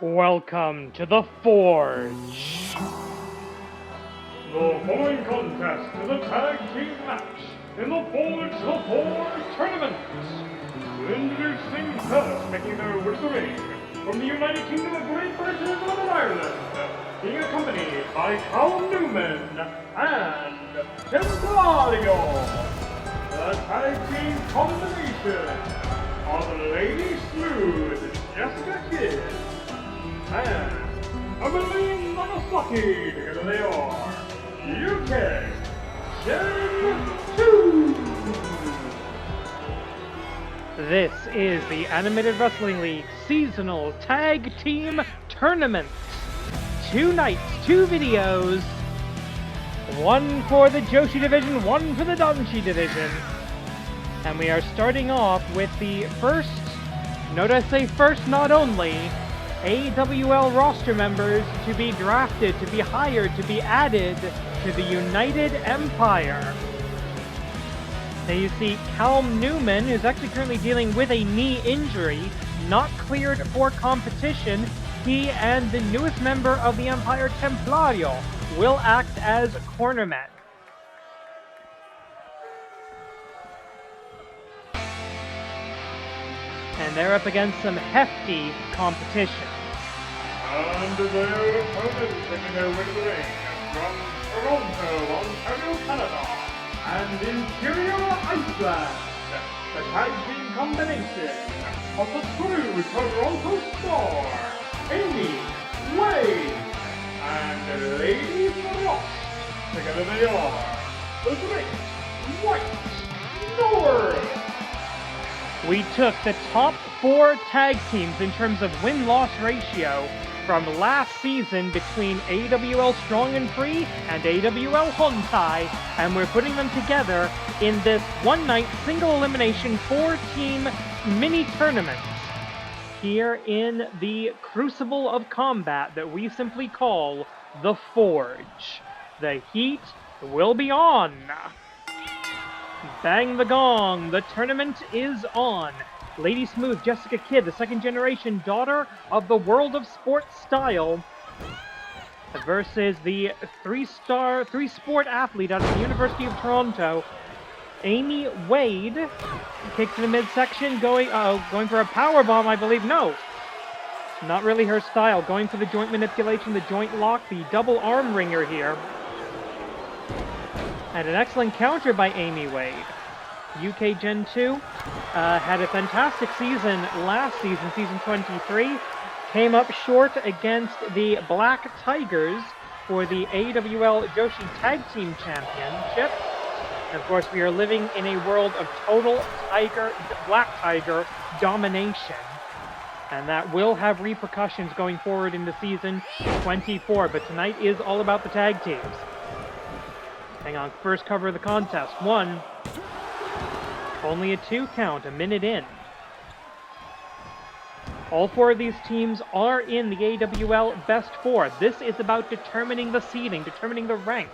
Welcome to the Forge. The following contest is a tag team match in the Forge the Forge tournament. Introducing first, making their way to the ring from the United Kingdom of Great Britain and Northern Ireland, being accompanied by Callum Newman and Templario. The tag team combination of Lady Smooth, Jessica Kidd, and Emily Nagasaki. Together they are UK Gen 2. This is the Animated Wrestling League Seasonal Tag Team Tournament. 2 nights, 2 videos. 1 for the Joshi division, 1 for the Danshi division. And we are starting off with the first, notice I say first, not only, AWL roster members to be drafted, to be hired, to be added to the United Empire. Now you see Callum Newman, who's actually currently dealing with a knee injury, not cleared for competition. He and the newest member of the Empire, Templario, will act as cornermen. And they're up against some hefty competition. And their opponents making their way to the ring from Toronto, Ontario, Canada, and Imperial Iceland, the tag team combination of the true Toronto Star, Amy, Wade, and Lady Ross. Together they are the Great White North. We took the top 4 tag teams in terms of win-loss ratio from last season between AWL Strong and Free and AWL Hontai, and we're putting them together in this one-night single-elimination 4-team mini-tournament here in the Crucible of Combat that we simply call the Forge. The heat will be on. Bang the gong, the tournament is on. Lady Smooth, Jessica Kidd, the second generation daughter of the world of sports style, versus the three-sport athlete out of the University of Toronto, Amy Wade. Kick to the midsection, going for a power bomb, I believe. No, not really her style. Going for the joint manipulation, the joint lock, the double arm wringer here. And an excellent counter by Amy Wade. UK Gen 2 had a fantastic season last season, season 23. Came up short against the Black Tigers for the AWL Joshi Tag Team Championship. And of course, we are living in a world of total Black Tiger domination. And that will have repercussions going forward into season 24. But tonight is all about the tag teams. Hang on, first cover of the contest. 1. Only a 2 count, a minute in. All 4 of these teams are in the AWL Best 4. This is about determining the seeding, determining the rank.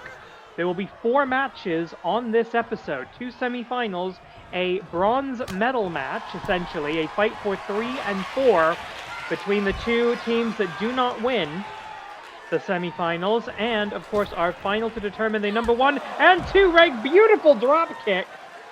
There will be 4 matches on this episode. 2 semifinals, a bronze medal match, essentially, a fight for 3 and 4 between the 2 teams that do not win the semifinals, and of course our final to determine the number 1 and 2 rank. Beautiful drop kick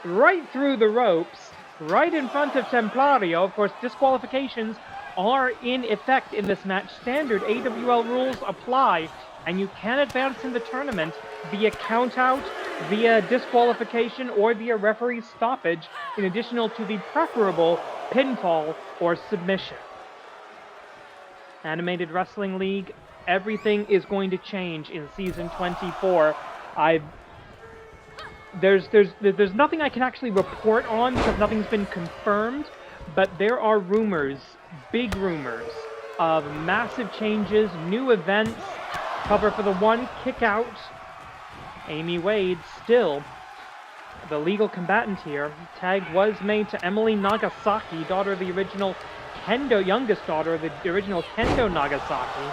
right through the ropes, right in front of Templario. Of course, disqualifications are in effect in this match. Standard AWL rules apply, and you can advance in the tournament via countout, via disqualification, or via referee stoppage, in addition to the preferable pinfall or submission. Animated Wrestling League, everything is going to change in season 24. There's nothing I can actually report on because nothing's been confirmed, but there are rumors, big rumors, of massive changes, new events. Cover for the 1, kick out. Amy Wade still the legal combatant here. Tag was made to Emily Nagasaki, daughter of the original Kendo, youngest daughter of the original Kendo Nagasaki.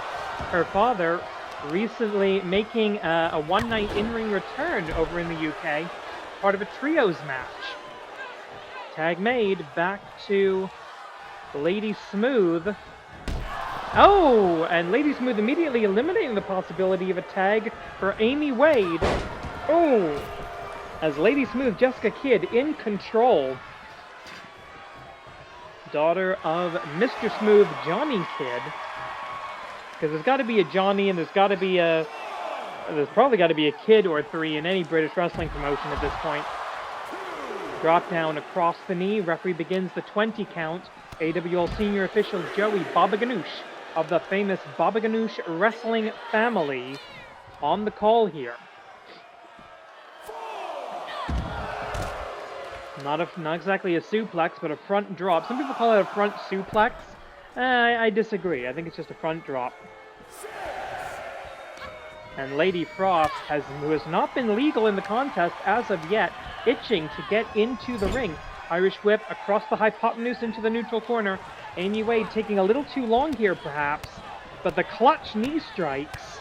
Her father recently making a one-night in-ring return over in the UK, part of a trios match. Tag made back to Lady Smooth Oh, and Lady Smooth immediately eliminating the possibility of a tag for Amy Wade. Oh, as Lady Smooth, Jessica Kidd in control. Daughter of Mr. Smooth, Johnny Kidd. Because there's got to be a Johnny and there's probably got to be a Kid or three in any British wrestling promotion at this point. Drop down across the knee. Referee begins the 20 count. AWL senior official Joey Baba Ganoush of the famous Baba Ganoush wrestling family on the call here. Not exactly a suplex, but a front drop. Some people call it a front suplex. I disagree. I think it's just a front drop. And Lady Frost, who has not been legal in the contest as of yet, itching to get into the ring. Irish whip across the hypotenuse into the neutral corner. Amy Wade taking a little too long here, perhaps. But the clutch knee strikes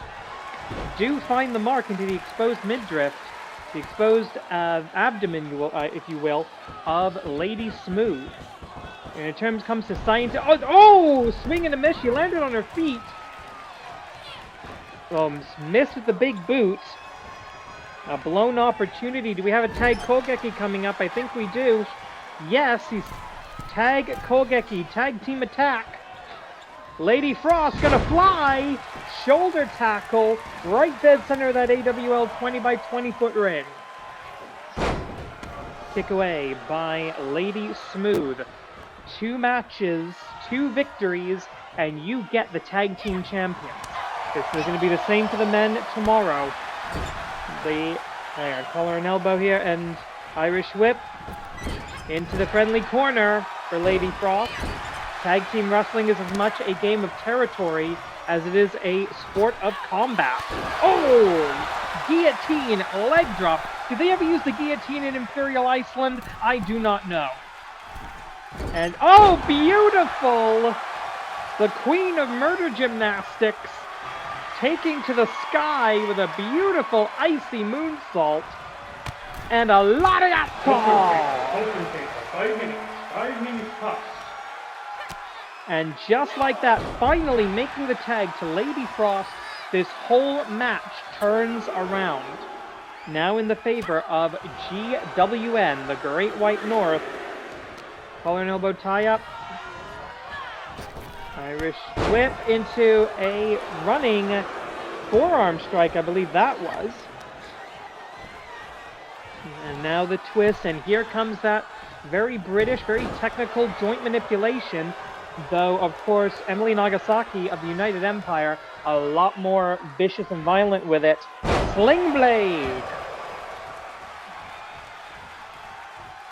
do find the mark into the exposed midriff. The exposed abdomen, if you will, of Lady Smooth. And in terms comes to science. Oh, swing and a miss. She landed on her feet. Missed with the big boot. A blown opportunity. Do we have a tag Kogeki coming up? I think we do. Yes, he's tag Kogeki. Tag team attack. Lady Frost gonna fly. Shoulder tackle. Right dead center of that AWL 20 by 20 foot ring. Kick away by Lady Smooth. 2 matches, 2 victories, and you get the tag team champions. This is going to be the same for the men tomorrow. Collar and elbow here, and Irish whip into the friendly corner for Lady Frost. Tag team wrestling is as much a game of territory as it is a sport of combat. Oh! Guillotine, leg drop. Did they ever use the guillotine in Imperial Iceland? I do not know. And, oh, beautiful! The queen of murder gymnastics taking to the sky with a beautiful icy moonsault. And a lot of that ball! 5 minutes tops. And just like that, finally making the tag to Lady Frost, this whole match turns around. Now in the favor of GWN, the Great White North. Collar and elbow tie-up. Irish whip into a running forearm strike, I believe that was. And now the twist, and here comes that very British, very technical joint manipulation. Though, of course, Emily Nagasaki of the United Empire, a lot more vicious and violent with it. Sling blade!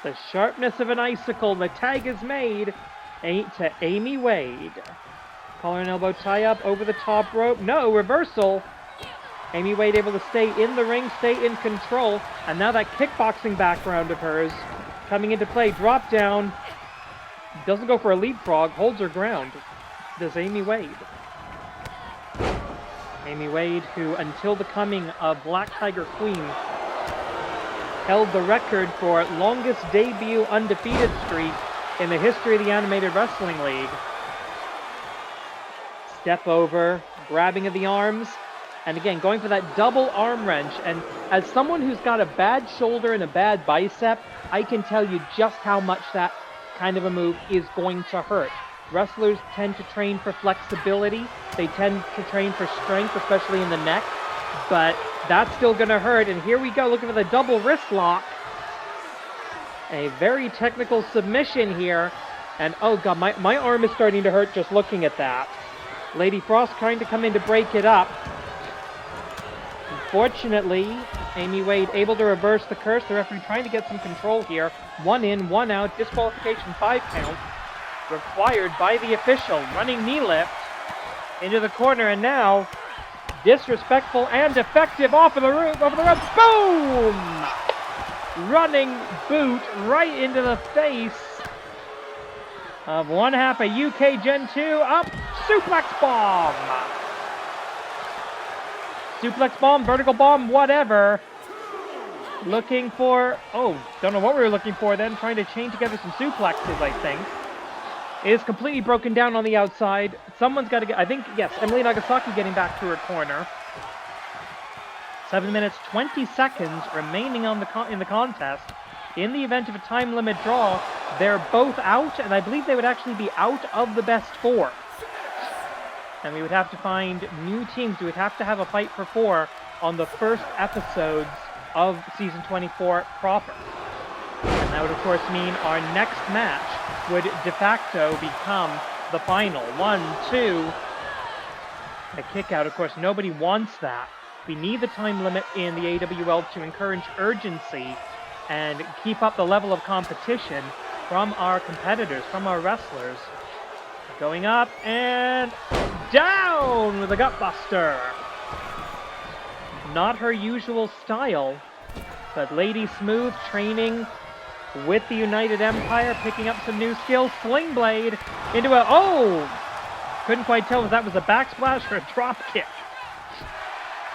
The sharpness of an icicle. The tag is made to Amy Wade. Collar and elbow tie up over the top rope. No, reversal. Amy Wade able to stay in the ring, stay in control. And now that kickboxing background of hers coming into play. Drop down. Doesn't go for a leapfrog. Holds her ground. Does Amy Wade. Amy Wade, who until the coming of Black Tiger Queen held the record for longest debut undefeated streak in the history of the Animated Wrestling League. Step over, grabbing of the arms, and again, going for that double arm wrench. And as someone who's got a bad shoulder and a bad bicep, I can tell you just how much that kind of a move is going to hurt. Wrestlers tend to train for flexibility. They tend to train for strength, especially in the neck. But that's still going to hurt. And here we go, looking for the double wrist lock. A very technical submission here. And oh god, my arm is starting to hurt just looking at that. Lady Frost trying to come in to break it up. Unfortunately, Amy Wade able to reverse the curse. The referee trying to get some control here. 1 in, 1 out. Disqualification 5 count. Required by the official. Running knee lift into the corner, and now disrespectful and effective off of the roof, over the ropes. Boom! Running boot right into the face of one half of UK Gen 2. Up, suplex bomb. Suplex bomb, vertical bomb, whatever. Looking for, don't know what we were looking for then. Trying to chain together some suplexes, I think. is completely broken down on the outside. Someone's got to get, I think, yes, Emily Nagasaki getting back to her corner. 7 minutes, 20 seconds remaining on in the contest. In the event of a time limit draw, they're both out, and I believe they would actually be out of the best four. And we would have to find new teams. We would have to have a fight for four on the first episodes of Season 24 proper. And that would, of course, mean our next match would de facto become the final. 1, 2, a kick out. Of course, nobody wants that. We need the time limit in the AWL to encourage urgency and keep up the level of competition from our competitors, from our wrestlers. Going up and down with a gutbuster. Not her usual style, but Lady Smooth training with the United Empire, picking up some new skills. Sling Blade into a, oh! Couldn't quite tell if that was a backsplash or a drop kick.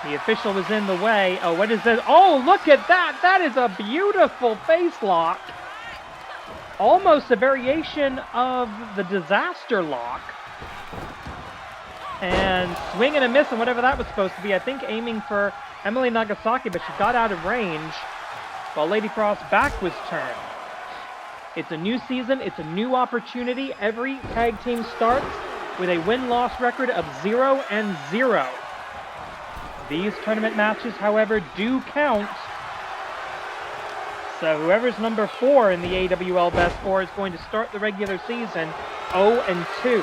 The official was in the way. Oh, what is this? Oh, look at that! That is a beautiful face lock. Almost a variation of the disaster lock. And swing and a miss, and whatever that was supposed to be. I think aiming for Emily Nagasaki, but she got out of range while Lady Frost's back was turned. It's a new season. It's a new opportunity. Every tag team starts with a win-loss record of 0-0. These tournament matches, however, do count. So whoever's number 4 in the AWL Best 4 is going to start the regular season 0-2.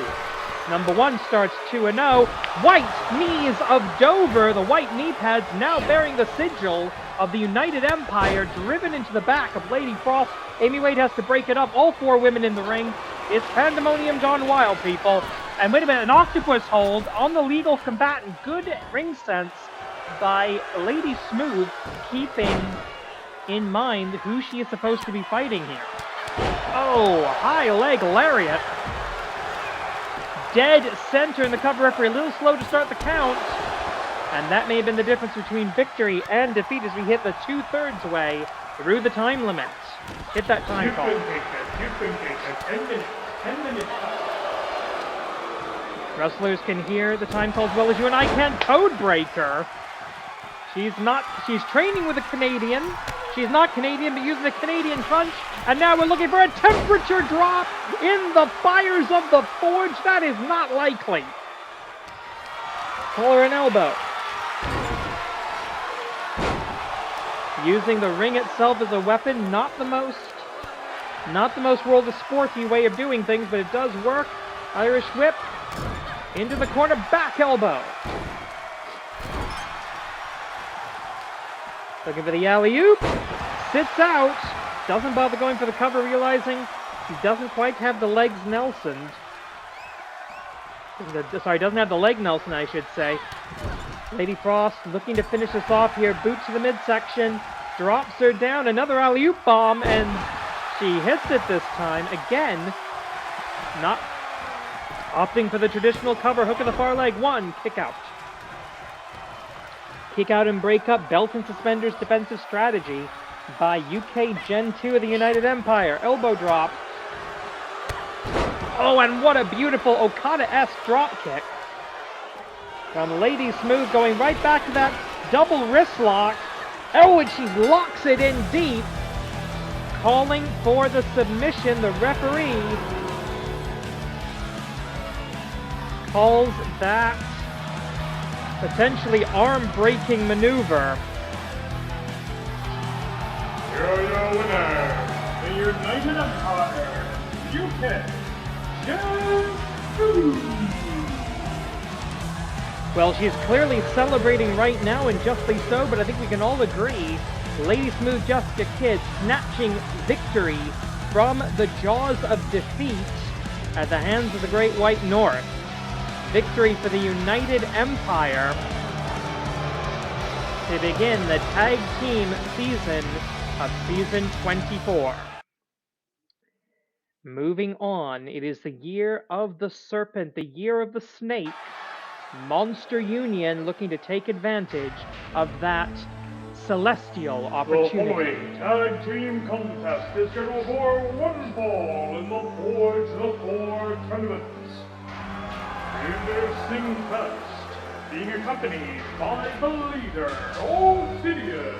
Number 1 starts 2-0. White Knees of Dover, the white knee pads now bearing the sigil of the United Empire, driven into the back of Lady Frost. Amy Wade has to break it up. All 4 women in the ring. It's pandemonium gone wild, people. And wait a minute, an octopus hold on the legal combatant. Good ring sense by Lady Smooth, keeping in mind who she is supposed to be fighting here. Oh, high leg lariat. Dead center in the cover referee, a little slow to start the count. And that may have been the difference between victory and defeat as we hit the 2/3 way through the time limit. Hit that time call. 10 minutes. Wrestlers can hear the time call as well as you and I can. Codebreaker. She's training with a Canadian. She's not Canadian, but using the Canadian crunch. And now we're looking for a temperature drop in the fires of the forge. That is not likely. Call her an elbow. Using the ring itself as a weapon, not the most World of Sporty way of doing things, but it does work. Irish whip into the corner, back elbow. Looking for the alley-oop, sits out, doesn't bother going for the cover, realizing he doesn't quite have the legs Nelsoned. Sorry, doesn't have the leg Nelson, I should say. Lady Frost looking to finish this off here, boot to the midsection, drops her down, another alley-oop bomb, and she hits it this time. Again, not opting for the traditional cover, hook of the far leg, 1, kick out. Kick out and break up, belt and suspenders defensive strategy by UK Gen 2 of the United Empire. Elbow drop. Oh, and what a beautiful Okada-esque drop kick. From Lady Smooth going right back to that double wrist lock. Oh, and she locks it in deep. Calling for the submission. The referee calls that potentially arm-breaking maneuver. You're your winner, the United Empire, UK Gen 2. Well, she's clearly celebrating right now, and justly so, but I think we can all agree, Lady Smooth Jessica Kidd snatching victory from the jaws of defeat at the hands of the Great White North. Victory for the United Empire to begin the tag team season of Season 24. Moving on, it is the year of the serpent, the year of the snake. Monster Union looking to take advantage of that celestial The opportunity. following tag team contest is scheduled for one fall in the 4-4 tournaments. Introducing first, being accompanied by the leader, Obsidian,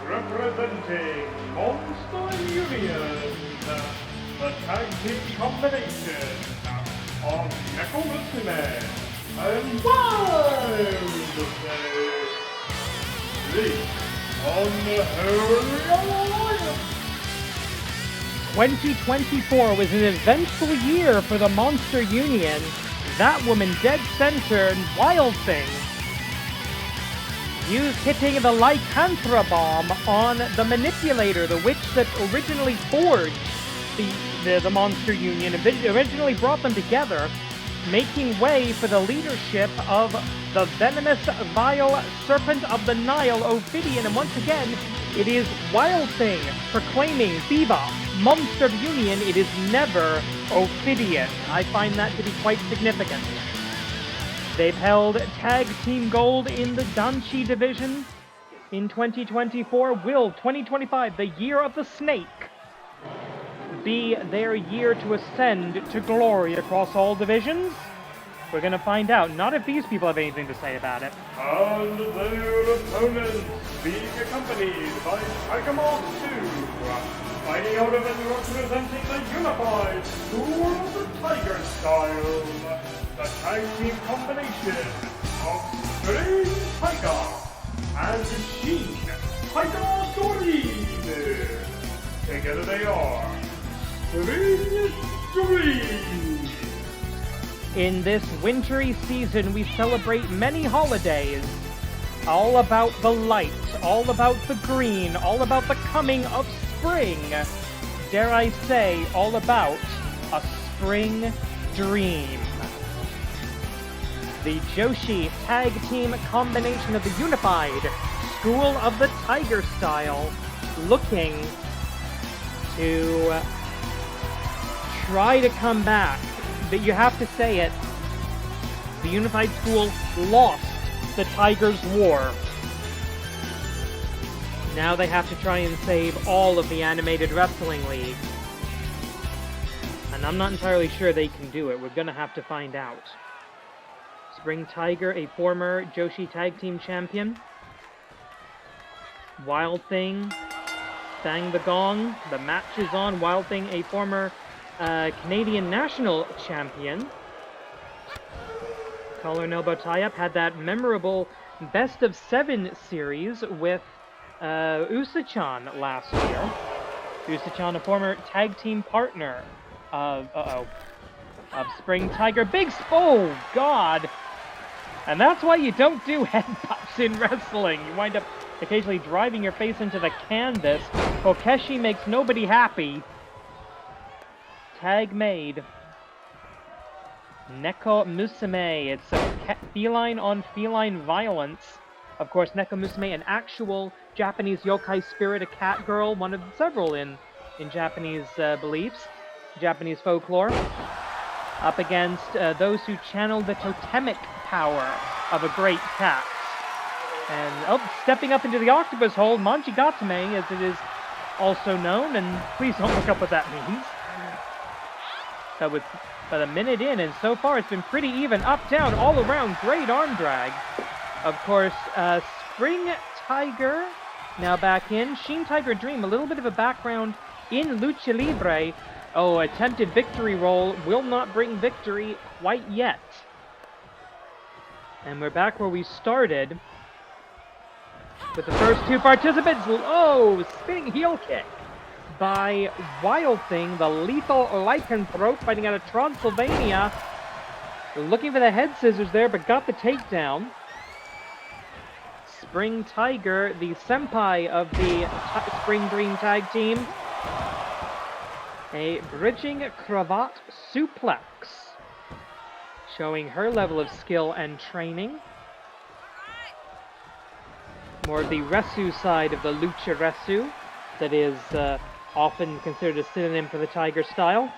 representing Monster Union, the tag team combination of Neko Musume and Wild Thing. Unholy Alliance. 2024 was an eventful year for the Monster Union. That woman dead center and Wild Thing used hitting the Lycanthra bomb on the Manipulator, the witch that originally forged the Monster Union, originally brought them together, making way for the leadership of the venomous, vile Serpent of the Nile, Ophidian. And once again, it is Wild Thing proclaiming Viva Monster Union. It is never Ophidian. I find that to be quite significant. They've held tag team gold in the Danshi division in 2024. Will 2025, the year of the snake, be their year to ascend to glory across all divisions? We're gonna find out. Not if these people have anything to say about it. And their opponents being accompanied by Tiger Moth 2, fighting out of and representing the unified School of the Tiger style, the tag team combination of Spring Tiger and Sheen Tiger Doreen. Together they are Spring Doreen. In this wintry season, we celebrate many holidays, all about the light, all about the green, all about the coming of spring. Dare I say, all about a spring dream. The Joshi tag team combination of the unified School of the Tiger style, looking to try to come back. But you have to say it, the Unified School lost the Tigers' War. Now they have to try and save all of the animated wrestling league. And I'm not entirely sure they can do it. We're gonna have to find out. Spring Tiger, a former Joshi Tag Team champion. Wild Thing sang the gong. The match is on. Wild Thing, a former Canadian national champion. Collar and elbow tie-up, had that memorable best of 7 series with Usa-chan last year. Usa-chan, a former tag team partner of Spring Tiger. Oh God! And that's why you don't do headbutts in wrestling. You wind up occasionally driving your face into the canvas. Kokeshi makes nobody happy. Tag made. Neko Musume. It's a feline on feline violence. Of course, Neko Musume, an actual Japanese yokai spirit, a cat girl, one of several in Japanese beliefs, Japanese folklore, up against those who channel the totemic power of a great cat. And stepping up into the octopus hold, Manjigatame, as it is also known, and please don't look up what that means. So with about a minute in, and so far it's been pretty even, up, down, all around, great arm drag. Of course, Spring Tiger now back in. Sheen Tiger Dream, a little bit of a background in Lucha Libre. Oh, attempted victory roll, will not bring victory quite yet. And we're back where we started with the first 2 participants. Oh, spinning heel kick by Wild Thing, the lethal lycanthrope, fighting out of Transylvania. Looking for the head scissors there, but got the takedown. Spring Tiger, the senpai of the Spring Dream tag team. A bridging cravat suplex, showing her level of skill and training. More of the Resu side of the Lucha Resu, that is often considered a synonym for the Tiger style.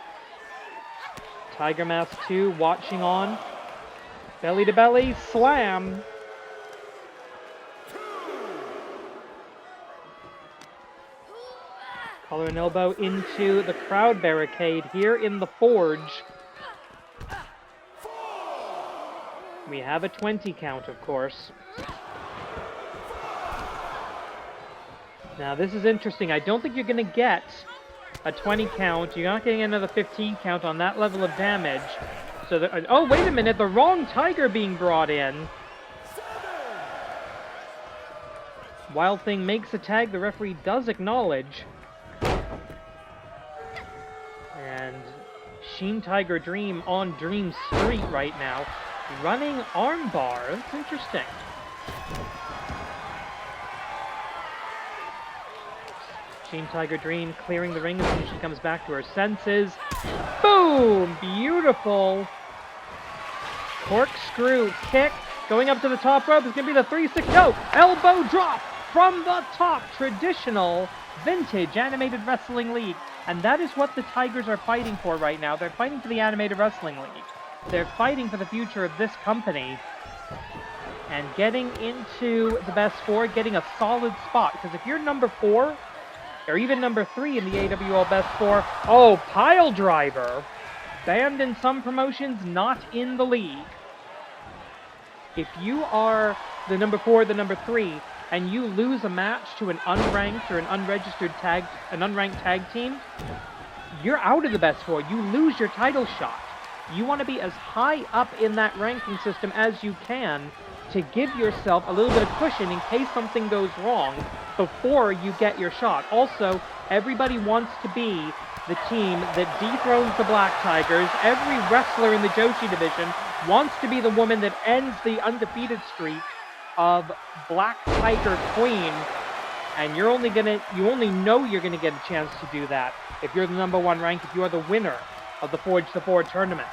Tiger Mask 2 watching on. Belly to belly slam. Collar and elbow into the crowd barricade here in the Forge. We have a 20 count, of course. Now, this is interesting. I don't think you're going to get a 20 count. You're not getting another 15 count on that level of damage. So, oh, wait a minute. The wrong Tiger being brought in. Wild Thing makes a tag. The referee does acknowledge. And Sheen Tiger Dream on Dream Street right now. Running armbar. That's interesting. Sheen Tiger Dream clearing the ring as soon as she comes back to her senses. Boom! Beautiful. Corkscrew kick. Going up to the top rope. It's going to be the 3-6. No! Elbow drop from the top. Traditional, vintage animated wrestling league. And that is what the Tigers are fighting for right now. They're fighting for the animated wrestling league. They're fighting for the future of this company. And getting into the best four, getting a solid spot. Because if you're number 4, or even number 3 in the AWL Best 4. Oh, pile driver. Banned in some promotions, not in the league. If you are the number 4, the number 3, and you lose a match to an unranked or an unregistered tag, an unranked tag team, you're out of the Best 4. You lose your title shot. You want to be as high up in that ranking system as you can to give yourself a little bit of cushion in case something goes wrong before you get your shot. Also, everybody wants to be the team that dethrones the Black Tigers. Every wrestler in the Joshi division wants to be the woman that ends the undefeated streak of Black Tiger Queen. And you only know you're gonna get a chance to do that if you're the number 1 rank, if you are the winner of the Forge to 4 tournament.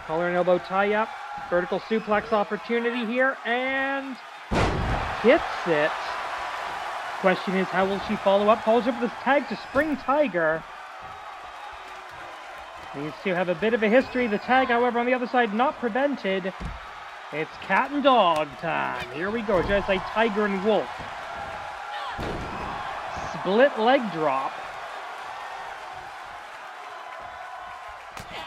Collar and elbow tie up. Vertical suplex opportunity here, and hits it. Question is, how will she follow up? Follows up with this tag to Spring Tiger. These two have a bit of a history. The tag, however, on the other side, not prevented. It's cat and dog time. Here we go. Should I say tiger and wolf? Split leg drop.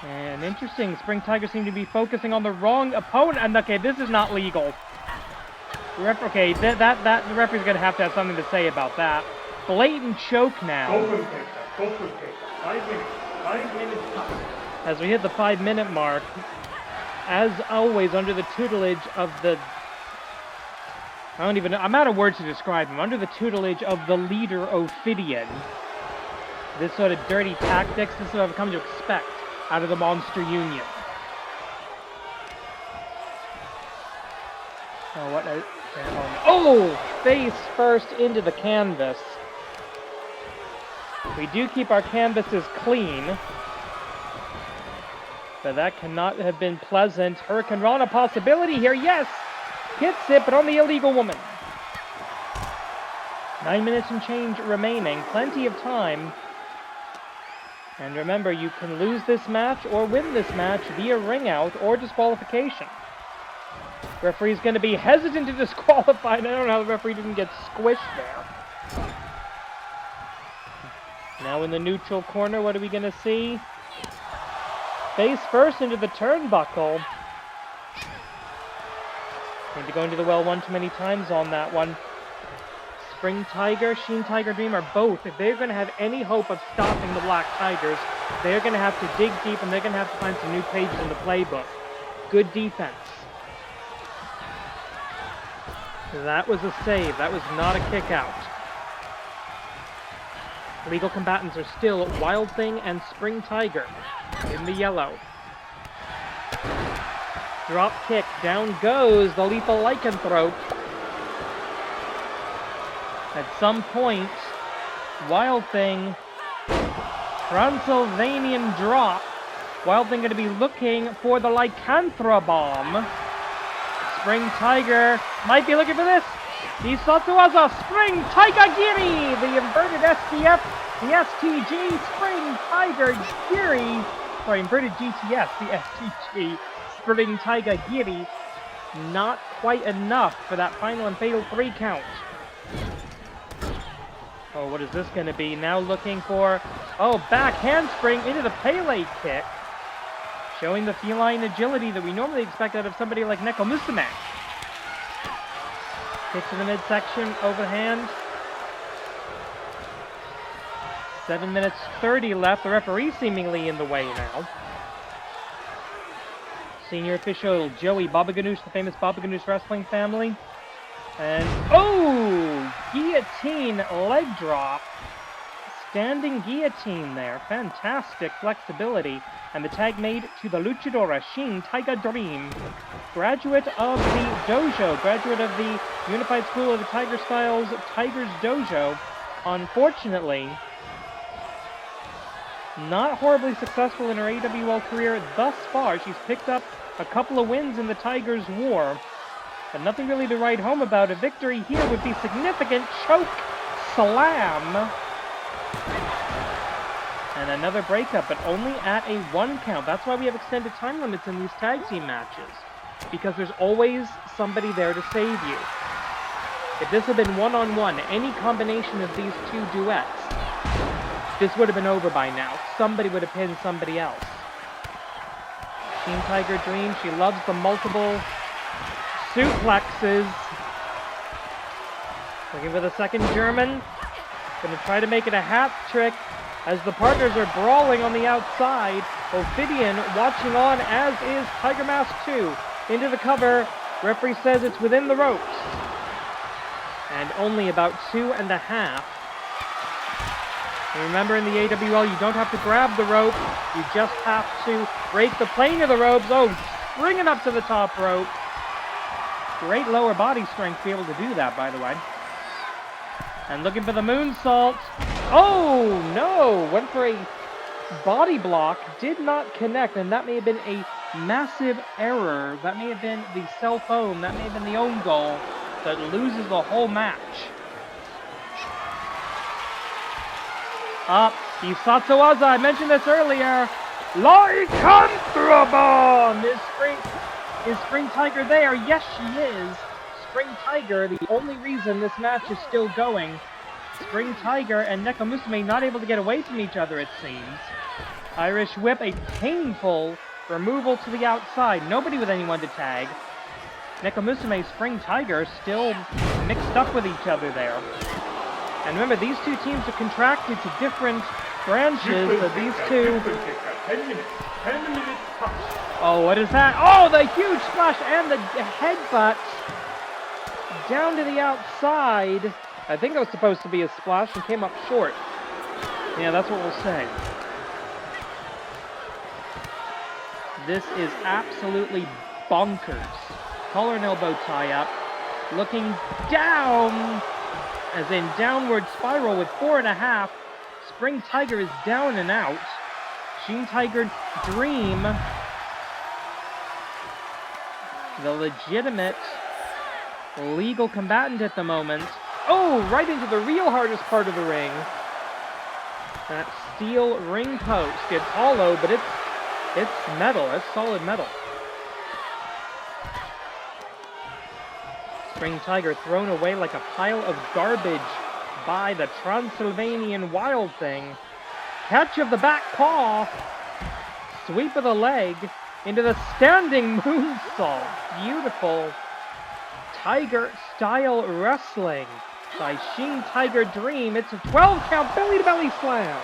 And interesting, Spring Tiger seem to be focusing on the wrong opponent. And okay, this is not legal. The referee's going to have something to say about that. Blatant choke now. Go for the takedown. Go for the takedown. 5 minutes. 5 minutes time. As we hit the 5-minute mark, as always, under the tutelage of the... I'm out of words to describe him. Under the tutelage of the leader, Ophidian. This sort of dirty tactics, this is what I've come to expect out of the Monster Union. Oh, face first into the canvas. We do keep our canvases clean, but that cannot have been pleasant. Hurricane Rana possibility here, yes! Hits it, but on the illegal woman. 9 minutes and change remaining, plenty of time. And remember, you can lose this match or win this match via ring out or disqualification. Referee's going to be hesitant to disqualify. And I don't know how the referee didn't get squished there. Now in the neutral corner, what are we going to see? Face first into the turnbuckle. Need to go into the well one too many times on that one. Spring Tiger, Sheen Tiger Dream are both, if they're going to have any hope of stopping the Black Tigers, they're going to have to dig deep and they're going to have to find some new pages in the playbook. Good defense. That was a save. That was not a kick out. Legal combatants are still Wild Thing and Spring Tiger in the yellow. Drop kick. Down goes the lethal lycanthrope. At some point, Wild Thing, Transylvanian drop. Wild Thing going to be looking for the Lycanthra bomb. Spring Tiger might be looking for this. He saw to us a Spring Tiger Giri, the inverted STF, the STG, Spring Tiger Giri. Sorry, inverted GTS, the STG, Spring Tiger Giri. Not quite enough for that final and fatal 3 count. Oh, what is this going to be? Now looking for, back handspring into the Pele kick. Showing the feline agility that we normally expect out of somebody like Neko Musume. Kick to the midsection, overhand. 7 minutes 30 left. The referee seemingly in the way now. Senior official Joey Baba Ganoush, the famous Baba Ganoush wrestling family. And, guillotine leg drop. Standing guillotine there. Fantastic flexibility. And the tag made to the luchadora Shin Taiga Dream. Graduate of the dojo. Graduate of the Unified School of the Tiger Styles Tigers Dojo. Unfortunately, not horribly successful in her AWL career thus far. She's picked up a couple of wins in the Tigers War. But nothing really to write home about. A victory here would be significant. Choke slam. And another breakup, but only at a 1 count. That's why we have extended time limits in these tag team matches. Because there's always somebody there to save you. If this had been one-on-one, any combination of these two duets, this would have been over by now. Somebody would have pinned somebody else. Team Tiger Dream, she loves the multiple suplexes. Looking for the second German. Gonna try to make it a hat trick as the partners are brawling on the outside. Ophidian watching on, as is Tiger Mask 2. Into the cover. Referee says it's within the ropes. And only about 2.5. And remember, in the AWL, you don't have to grab the rope. You just have to break the plane of the ropes. Bring it up to the top rope. Great lower body strength to be able to do that, by the way. And looking for the moonsault. Oh, no! Went for a body block. Did not connect, and that may have been a massive error. That may have been the cell phone. That may have been the own goal that loses the whole match. Isatsu Aza, I mentioned this earlier. Lycanthropon! Is Spring Tiger there? Yes, she is. Spring Tiger, the only reason this match is still going. Spring Tiger and Neko Musume not able to get away from each other, it seems. Irish Whip, a painful removal to the outside. Nobody with anyone to tag. Neko Musume, Spring Tiger still mixed up with each other there. And remember, these two teams are contracted to different branches of these two. 10 minutes. 10 minutes touch. Oh, what is that? Oh, the huge splash and the headbutt down to the outside. I think it was supposed to be a splash and came up short. Yeah, that's what we'll say. This is absolutely bonkers. Collar and elbow tie-up. Looking down, as in downward spiral with 4.5. Spring Tiger is down and out. Shin Tiger Dream, the legitimate legal combatant at the moment. Oh, right into the real hardest part of the ring. That steel ring post. It's hollow, but it's metal. It's solid metal. Spring Tiger thrown away like a pile of garbage by the Transylvanian Wild Thing. Catch of the back paw. Sweep of the leg into the standing moonsault. Beautiful Tiger-style wrestling by Shin Tiger Dream. It's a 12-count belly-to-belly slam.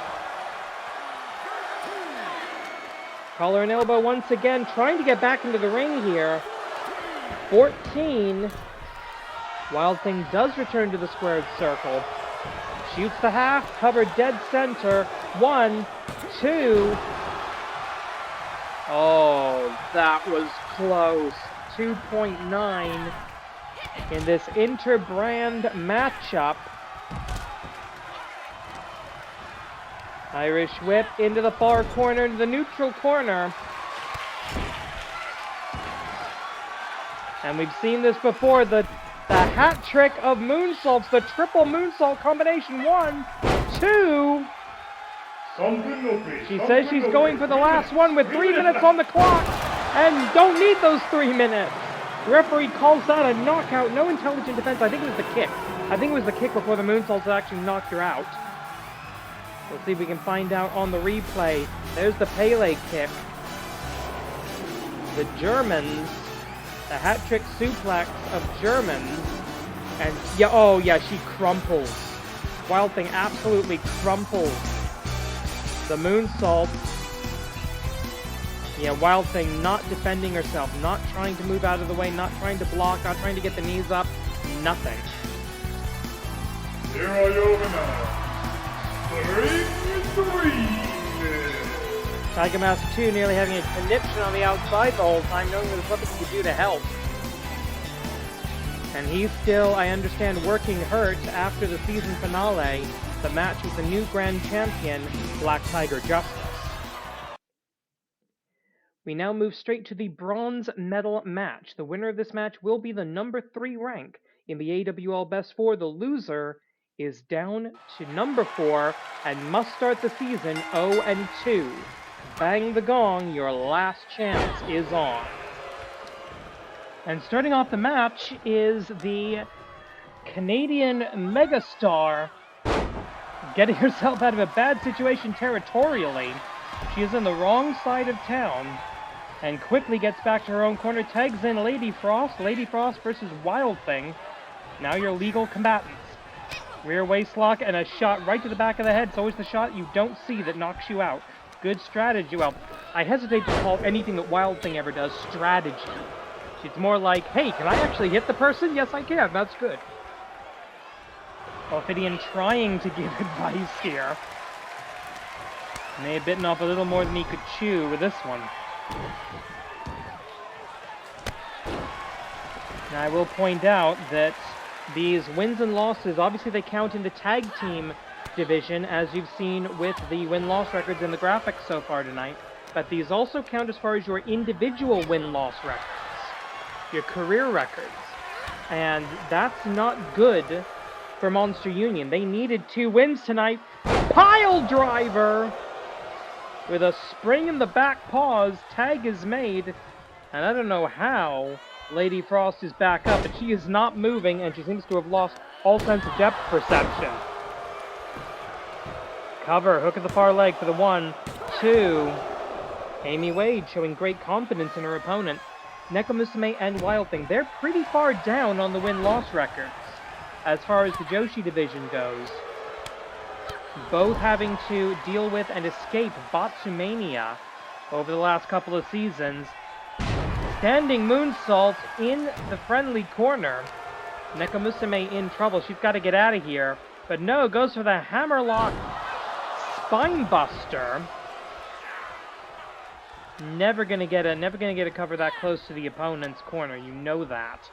Collar and elbow once again, trying to get back into the ring here. 14. Wild Thing does return to the squared circle. Shoots the half, covered dead center. 1, 2. Oh, that was close. 2.9 in this interbrand matchup. Irish Whip into the far corner, into the neutral corner. And we've seen this before, the hat trick of moonsaults, the triple moonsault combination. 1, 2. She says she's going for the last one with 3 minutes on the clock, and don't need those 3 minutes. The referee calls that a knockout. No intelligent defense. I think it was the kick. I think it was the kick before the moonsault actually knocked her out. We'll see if we can find out on the replay. There's the Pele kick. The Germans, the hat-trick suplex of Germans. And, yeah, oh yeah, she crumples. Wild Thing absolutely crumples the moonsault. Yeah, Wild Thing not defending herself, not trying to move out of the way, not trying to block, not trying to get the knees up, nothing. Here are your winners, Tiger Mask 2 nearly having a conniption on the outside the whole time, knowing there's nothing he could do to help. And he's still, I understand, working hurt after the season finale, the match with the new grand champion, Black Tiger Justice. We now move straight to the bronze medal match. The winner of this match will be the number 3 rank in the AWL Best 4. The loser is down to number 4 and must start the season 0-2. Bang the gong, your last chance is on. And starting off the match is the Canadian megastar getting herself out of a bad situation territorially. She is in the wrong side of town and quickly gets back to her own corner, tags in Lady Frost. Lady Frost versus Wild Thing. Now your legal combatants. Rear waistlock and a shot right to the back of the head. It's always the shot you don't see that knocks you out. Good strategy. Well, I hesitate to call anything that Wild Thing ever does strategy. It's more like, hey, can I actually hit the person? Yes, I can. That's good. Ophidian trying to give advice here. May have bitten off a little more than he could chew with this one. Now, I will point out that these wins and losses, obviously they count in the tag team division, as you've seen with the win-loss records in the graphics so far tonight, but these also count as far as your individual win-loss records, your career records, and that's not good for Monster Union. They needed 2 wins tonight. Pile driver! With a spring in the back paws, tag is made, and I don't know how Lady Frost is back up, but she is not moving, and she seems to have lost all sense of depth perception. Cover, hook of the far leg for the 1, 2. Amy Wade showing great confidence in her opponent. Nekomusume and Wild Thing, they're pretty far down on the win-loss records as far as the Joshi division goes. Both having to deal with and escape Batsumania over the last couple of seasons. Standing moonsault in the friendly corner. Nekomusume in trouble. She's got to get out of here. But no, goes for the hammerlock spine buster. Never gonna get a cover that close to the opponent's corner. You know that.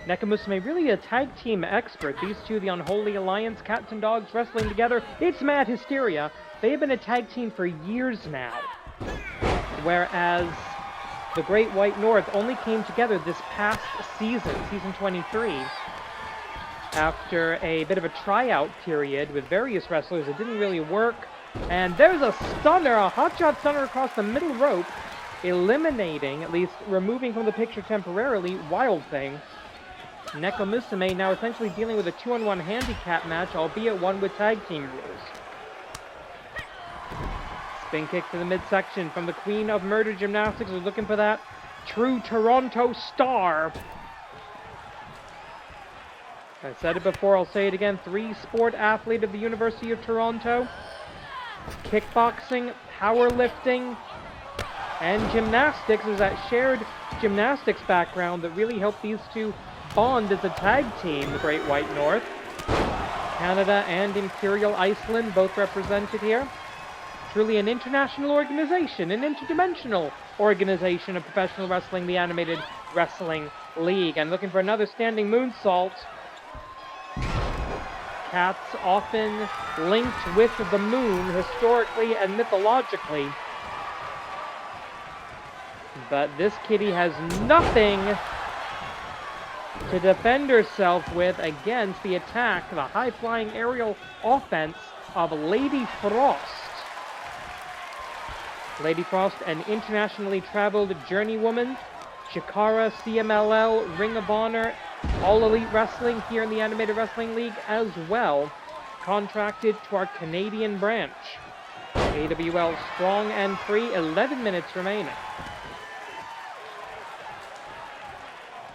Nekomusume, really a tag team expert. These two, the Unholy Alliance, cats and dogs wrestling together. It's Mad Hysteria. They've been a tag team for years now. Whereas the Great White North only came together this past season, season 23, after a bit of a tryout period with various wrestlers. It didn't really work. And there's a stunner, a hotshot stunner across the middle rope, eliminating, at least removing from the picture temporarily, Wild Thing. Nekomusume now essentially dealing with a 2-on-1 handicap match, albeit one with tag team rules. Spin kick to the midsection from the Queen of Murder Gymnastics, who's looking for that true Toronto star. I said it before, I'll say it again, 3-sport athlete of the University of Toronto. Kickboxing, powerlifting, and gymnastics. There's that shared gymnastics background that really helped these two bond as a tag team, the Great White North. Canada and Imperial Iceland both represented here. Truly an international organization, an interdimensional organization of professional wrestling, the Animated Wrestling League. And looking for another standing moonsault. Cats often linked with the moon historically and mythologically. But this kitty has nothing to defend herself with against the attack, the high-flying aerial offense of Lady Frost. Lady Frost, an internationally traveled journeywoman. Chikara, CMLL, Ring of Honor, All Elite Wrestling here in the Animated Wrestling League as well, contracted to our Canadian branch. AWL Strong and Free, 11 minutes remaining.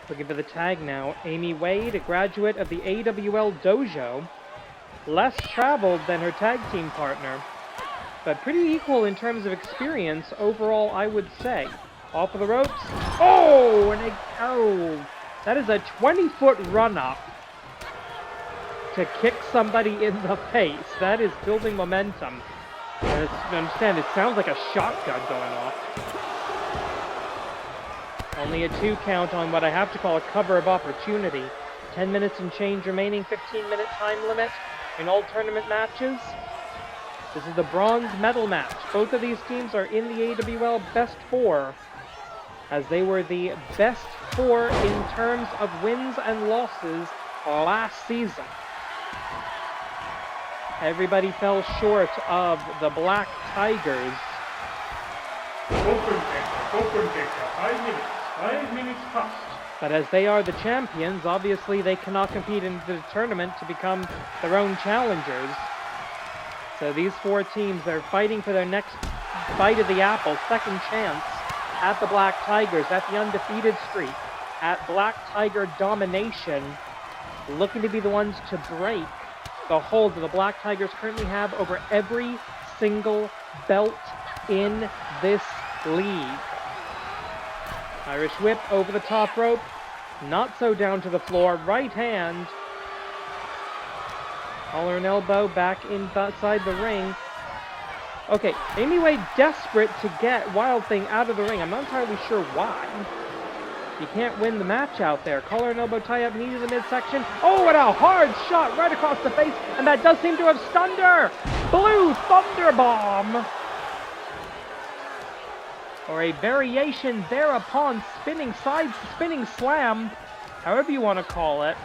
Looking for the tag now. Amy Wade, a graduate of the AWL Dojo. Less traveled than her tag team partner, but pretty equal in terms of experience overall, I would say. Off of the ropes. Oh, that is a 20-foot run-up to kick somebody in the face. That is building momentum. Understand, it sounds like a shotgun going off. Only a 2 count on what I have to call a cover of opportunity. 10 minutes and change remaining, 15-minute time limit in all tournament matches. This is the bronze medal match. Both of these teams are in the AWL Best 4, as they were the Best 4 in terms of wins and losses last season. Everybody fell short of the Black Tigers. Open kick, 5 minutes past. But as they are the champions, obviously they cannot compete in the tournament to become their own challengers. So these 4 teams are fighting for their next bite of the apple, second chance at the Black Tigers, at the undefeated streak, at Black Tiger domination, looking to be the ones to break the hold that the Black Tigers currently have over every single belt in this league. Irish whip over the top rope, not so down to the floor, right hand. Collar and elbow back inside the ring. Okay, Amy Wade desperate to get Wild Thing out of the ring. I'm not entirely sure why. You can't win the match out there. Collar and elbow tie up, knee to the midsection. Oh, and a hard shot right across the face, and that does seem to have stunned her. Blue Thunder Bomb. Or a variation thereupon, spinning slam, however you want to call it.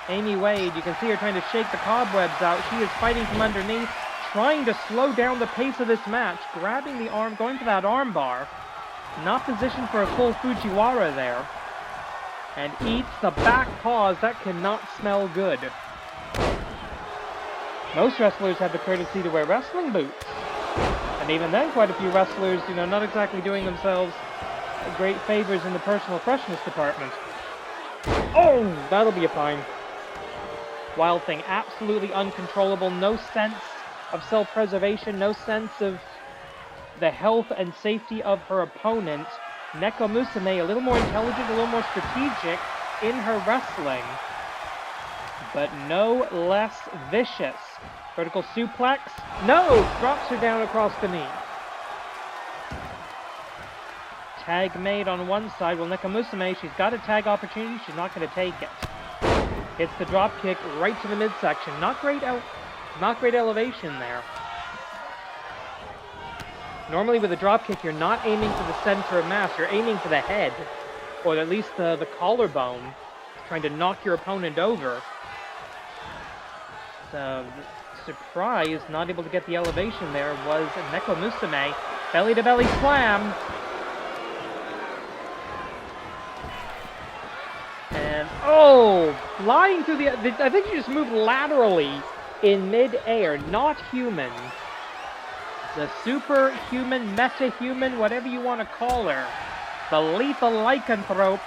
Amy Wade, you can see her trying to shake the cobwebs out. She is fighting from underneath, trying to slow down the pace of this match, grabbing the arm, going for that arm bar. Not positioned for a full Fujiwara there. And eats the back paws. That cannot smell good. Most wrestlers have the courtesy to wear wrestling boots. And even then, quite a few wrestlers, not exactly doing themselves great favors in the personal freshness department. Oh, that'll be a fine. Wild Thing, absolutely uncontrollable. No sense of self-preservation. No sense of the health and safety of her opponent. Neko Musume, a little more intelligent, a little more strategic in her wrestling, but no less vicious. Vertical suplex. No! Drops her down across the knee. Tag made on one side. Well, Neko Musume, she's got a tag opportunity. She's not going to take it. Hits the drop kick right to the midsection. Not great elevation there. Normally with a drop kick, you're not aiming for the center of mass. You're aiming for the head, or at least the collarbone, trying to knock your opponent over. So, surprise, not able to get the elevation there was Neko Musume. Belly-to-belly slam. And, flying through I think she just moved laterally in mid-air, not human. The superhuman, meta-human, whatever you want to call her. The lethal lycanthrope.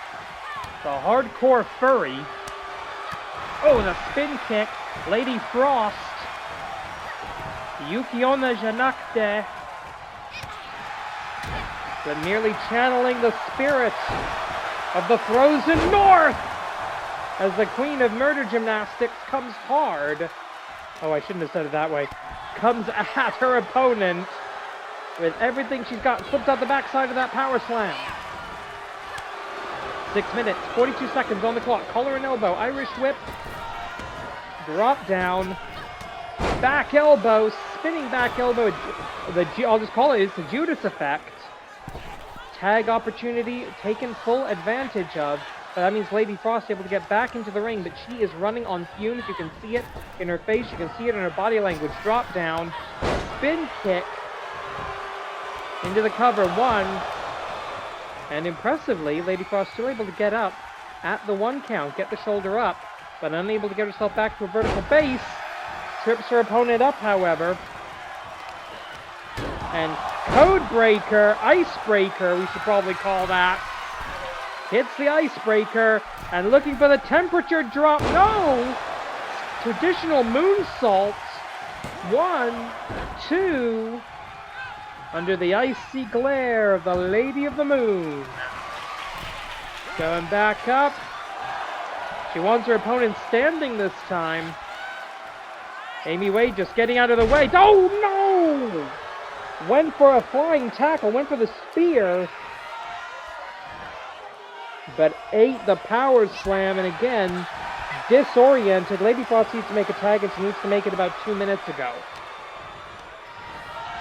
The hardcore furry. Oh, the spin kick. Lady Frost. Yukiona Janakte. But merely channeling the spirit of the frozen north as the queen of murder gymnastics comes hard. Oh, I shouldn't have said it that way. Comes at her opponent with everything she's got. Flips out the backside of that power slam. 6 minutes, 42 seconds on the clock. Collar and elbow, Irish whip. Drop down. Back elbow, spinning back elbow. I'll just call it's the Judas effect. Tag opportunity taken full advantage of. But that means Lady Frost able to get back into the ring, but she is running on fumes. You can see it in her face. You can see it in her body language. Drop down. Spin kick. Into the cover. 1, And impressively, Lady Frost still able to get up at the 1 count, get the shoulder up, but unable to get herself back to a vertical base. Trips her opponent up, however. And Codebreaker, Icebreaker, we should probably call that. Hits the Icebreaker, and looking for the temperature drop. No! Traditional moonsaults. 1, 2. Under the icy glare of the Lady of the Moon. Going back up. She wants her opponent standing this time. Amy Wade just getting out of the way. Oh, no! Went for a flying tackle, went for the spear. But ate the power slam, and again, disoriented. Lady Frost needs to make a tag, and she needs to make it about 2 minutes ago.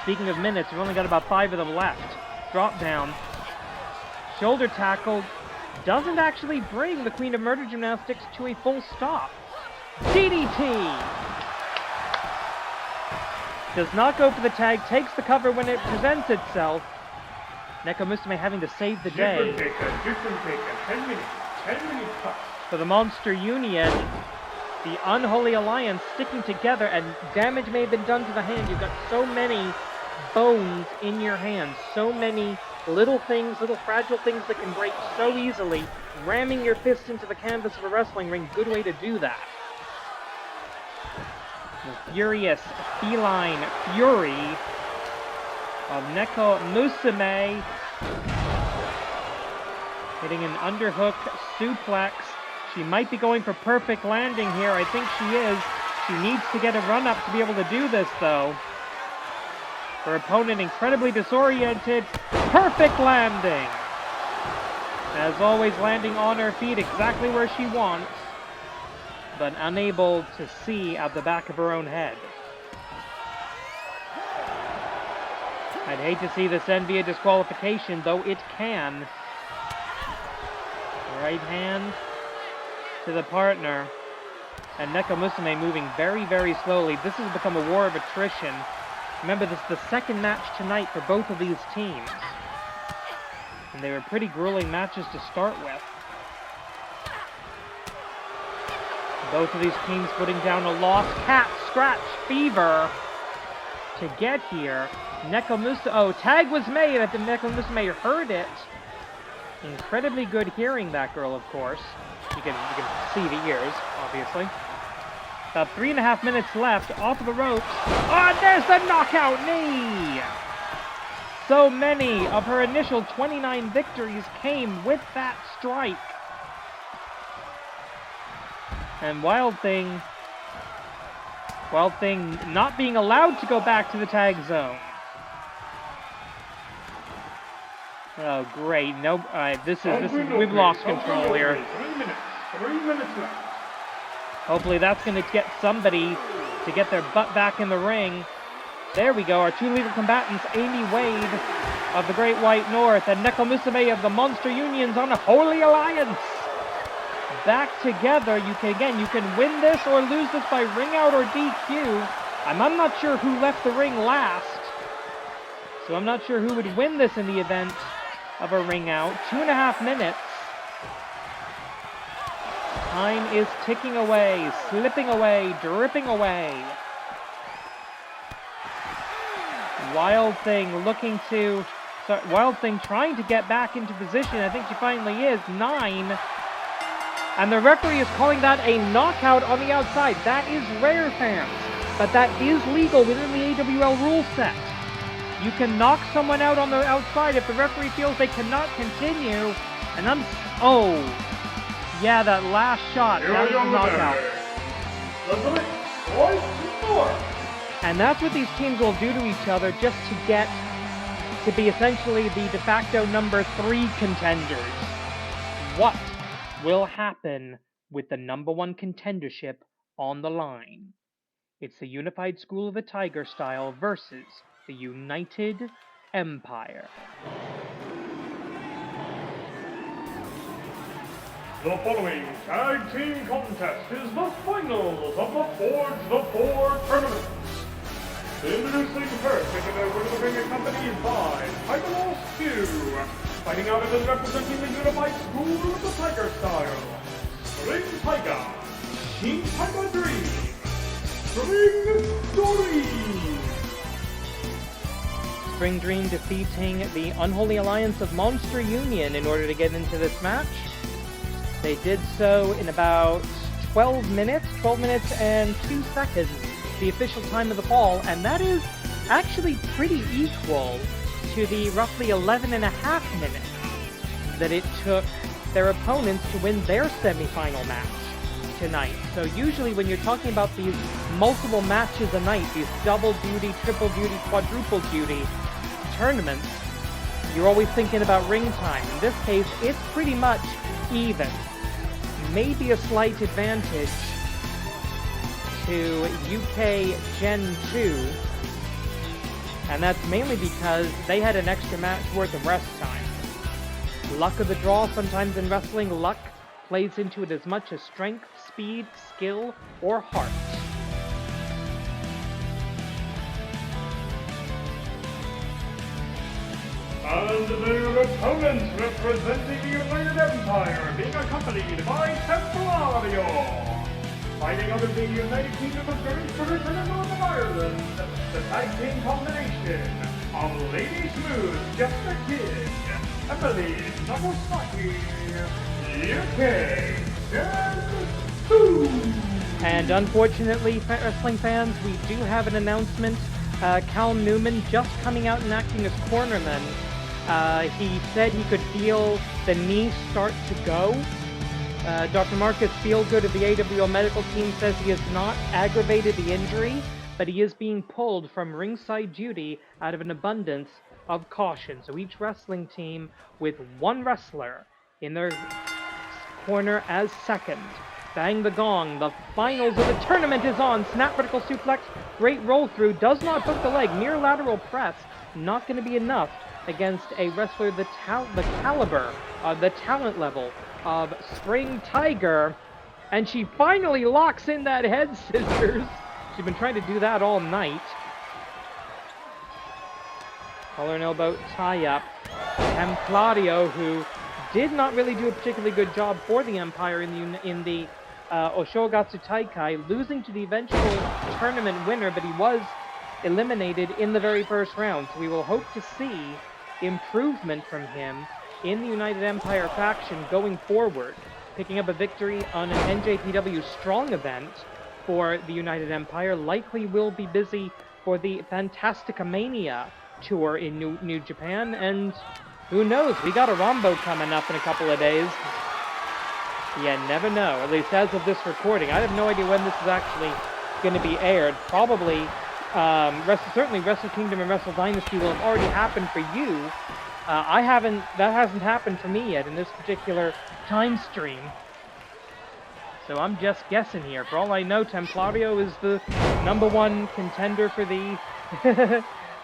Speaking of minutes, we've only got about 5 of them left. Drop down. Shoulder tackle doesn't actually bring the Queen of Murder Gymnastics to a full stop. DDT! Does not go for the tag, takes the cover when it presents itself. Neko Musume having to save the day. Different taker. 10 minutes. 10 minutes plus. For the Monster Union, the Unholy Alliance sticking together, and damage may have been done to the hand. You've got so many bones in your hand, so many little things, little fragile things that can break so easily. Ramming your fist into the canvas of a wrestling ring, good way to do that. The furious feline fury of Neko Musume hitting an underhook suplex. She might be going for perfect landing here. I think she is. She needs to get a run-up to be able to do this, though. Her opponent incredibly disoriented. Perfect landing! As always, landing on her feet exactly where she wants, but unable to see at the back of her own head. I'd hate to see this end via disqualification, though it can. Right hand to the partner, and Neko Musume moving very, very slowly. This has become a war of attrition. Remember, this is the second match tonight for both of these teams, and they were pretty grueling matches to start with. Both of these teams putting down a lost cat scratch fever to get here. Neko Musume, oh, tag was made. I think Neko Musume heard it. Incredibly good hearing, that girl, of course. You can see the ears, obviously. About 3.5 minutes left, off of the ropes. Oh, there's the knockout knee! So many of her initial 29 victories came with that strike. And Wild Thing not being allowed to go back to the tag zone. Oh, great. Nope. We've lost control here. 3 minutes left. Hopefully that's going to get somebody to get their butt back in the ring. There we go. Our two legal combatants, Amy Wade of the Great White North and Neko Musume of the Monster Union's Unholy Alliance. Back together. You can win this or lose this by ring out or DQ. I'm not sure who left the ring last, so I'm not sure who would win this in the event of a ring out. 2.5 minutes. Time is ticking away, slipping away, dripping away. Wild Thing trying to get back into position. I think she finally is. 9. And the referee is calling that a knockout on the outside. That is rare, fans, but that is legal within the AWL rule set. You can knock someone out on the outside if the referee feels they cannot continue. And yeah, that last shot, that was a knockout. And that's what these teams will do to each other just to get to be essentially the de facto number 3 contenders. What will happen with the number 1 contendership on the line? It's the Unified School of the Tiger style versus the United Empire. The following tag team contest is the finals of the Forge the 4 tournament. Introducing first, taking their win the ring accompanied by title loss to Fighting out of and representing the unified school of the Tiger style. Spring Tiger. Team Tiger Dream. Spring Dream. Spring Dream defeating the Unholy Alliance of Monster Union in order to get into this match. They did so in about 12 minutes and 2 seconds, the official time of the fall, and that is actually pretty equal to the roughly 11 and a half minutes that it took their opponents to win their semifinal match tonight. So usually when you're talking about these multiple matches a night, these double duty, triple duty, quadruple duty tournaments, you're always thinking about ring time. In this case, it's pretty much even. Maybe a slight advantage to UK Gen 2, and that's mainly because they had an extra match worth of rest time. Luck of the draw, sometimes in wrestling, luck plays into it as much as strength, speed, skill, or heart. And their opponents representing the United Empire, being accompanied by Templario. Fighting out of the United Kingdom of Great Britain and Northern Ireland, the tag team combination of Lady Smooth, Jessica Kidd, Emily Nagasaki, UK, Gen 2. And unfortunately, wrestling fans, we do have an announcement. Cal Newman just coming out and acting as cornerman. He said he could feel the knee start to go. Dr. Marcus Feelgood of the AWL medical team says he has not aggravated the injury, but he is being pulled from ringside duty out of an abundance of caution. So each wrestling team with one wrestler in their corner as second. Bang the gong, the finals of the tournament is on. Snap vertical suplex, great roll through, does not hook the leg, near lateral press, not going to be enough against a wrestler the caliber, the talent level of Spring Tiger. And she finally locks in that head scissors. She's been trying to do that all night. Collar and elbow tie-up. Templario, who did not really do a particularly good job for the Empire in the Oshogatsu Taikai, losing to the eventual tournament winner, but he was eliminated in the very first round. So we will hope to see improvement from him in the United Empire faction going forward, picking up a victory on an NJPW strong event for the United Empire. Likely will be busy for the Fantasticamania tour in New Japan, and who knows, we got a Rambo coming up in a couple of days. You never know, at least as of this recording. I have no idea when this is actually going to be aired. Probably, certainly Wrestle Kingdom and Wrestle Dynasty will have already happened for you. That hasn't happened for me yet in this particular time stream. So I'm just guessing here. For all I know, Templario is the #1 contender for the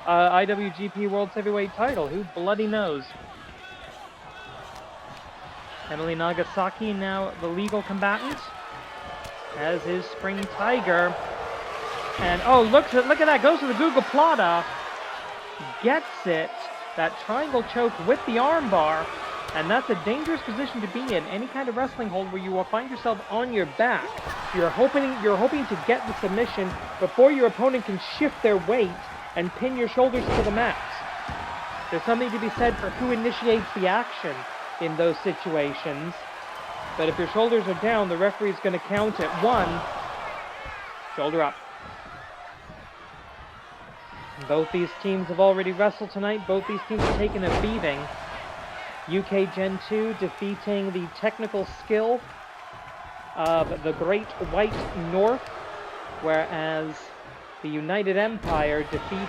IWGP World Heavyweight title. Who bloody knows? Emily Nagasaki now the legal combatant, as is Spring Tiger. And oh, look at that, goes to the Google Plata, gets it, that triangle choke with the armbar, and that's a dangerous position to be in. Any kind of wrestling hold where you will find yourself on your back, you're hoping to get the submission before your opponent can shift their weight and pin your shoulders to the mat. There's something to be said for who initiates the action in those situations. But if your shoulders are down, the referee's going to count at 1. Shoulder up. Both these teams have already wrestled tonight. Both these teams have taken a beating. UK Gen 2 defeating the technical skill of the Great White North, whereas the United Empire defeating